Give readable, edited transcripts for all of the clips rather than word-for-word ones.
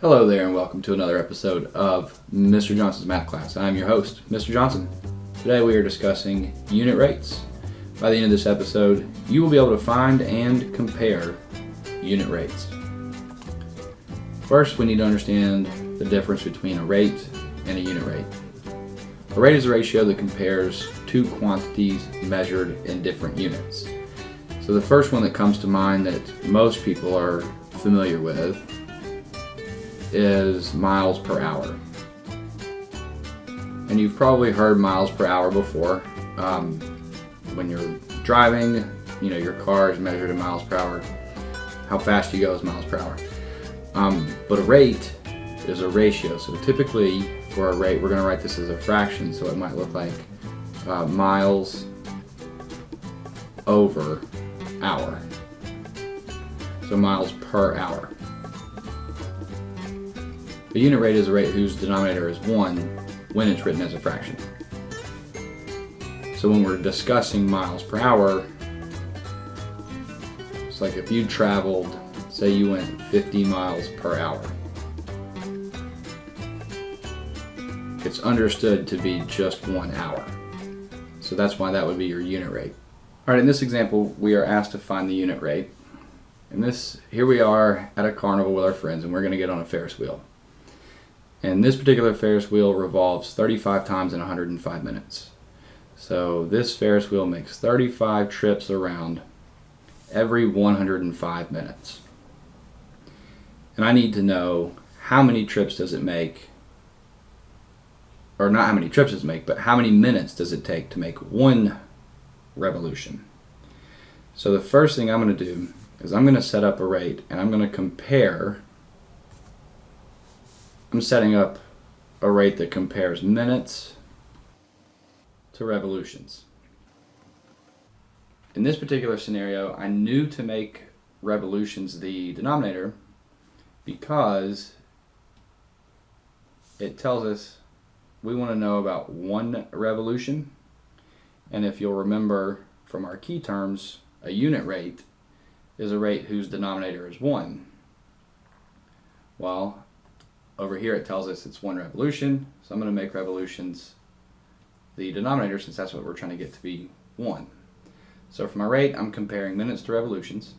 Hello there and welcome to another episode of Mr. Johnson's Math Class. I'm your host, Mr. Johnson. Today we are discussing unit rates. By the end of this episode, you will be able to find and compare unit rates. First, we need to understand the difference between a rate and a unit rate. A rate is a ratio that compares two quantities measured in different units. So the first one that comes to mind that most people are familiar with is miles per hour. And you've probably heard miles per hour before. When you're driving, your car is measured in miles per hour. How fast you go is miles per hour. But a rate is a ratio. So typically for a rate, we're going to write this as a fraction. So it might look like miles over hour. So miles per hour. A unit rate is a rate whose denominator is 1 when it's written as a fraction. So when we're discussing miles per hour, it's like if you traveled, say you went 50 miles per hour. It's understood to be just 1 hour. So that's why that would be your unit rate. Alright, in this example, we are asked to find the unit rate. Here we are at a carnival with our friends and we're going to get on a Ferris wheel. And this particular Ferris wheel revolves 35 times in 105 minutes. So this Ferris wheel makes 35 trips around every 105 minutes. And I need to know how many trips does it make, or not how many trips does it make, but how many minutes does it take to make one revolution. So the first thing I'm going to do is I'm going to set up a rate and I'm going to compare. I'm setting up a rate that compares minutes to revolutions. In this particular scenario, I knew to make revolutions the denominator because it tells us we want to know about one revolution. And if you'll remember from our key terms, a unit rate is a rate whose denominator is 1. Well, over here it tells us it's 1 revolution, so I'm going to make revolutions the denominator since that's what we're trying to get to be 1. So for my rate, I'm comparing minutes to revolutions.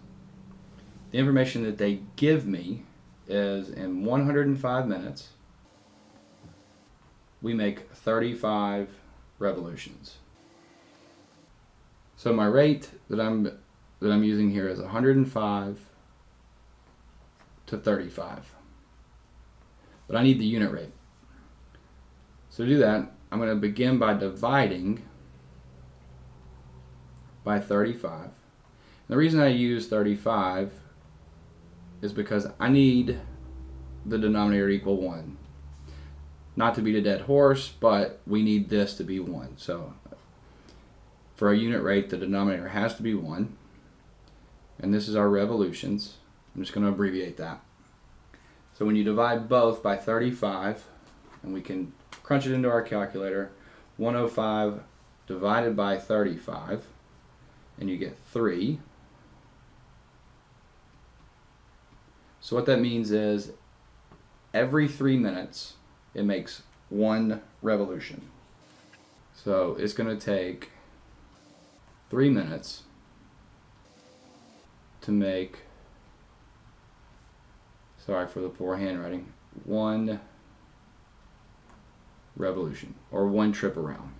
The information that they give me is in 105 minutes, we make 35 revolutions. So my rate that I'm using here is 105 to 35. But I need the unit rate. So to do that, I'm going to begin by dividing by 35. And the reason I use 35 is because I need the denominator to equal 1. Not to beat a dead horse, but we need this to be 1. So for a unit rate, the denominator has to be 1. And this is our revolutions. I'm just going to abbreviate that. So when you divide both by 35, and we can crunch it into our calculator, 105 divided by 35, and you get 3. So what that means is every 3 minutes, it makes 1 revolution. So it's going to take 3 minutes to make, sorry for the poor handwriting, 1 revolution, or 1 trip around.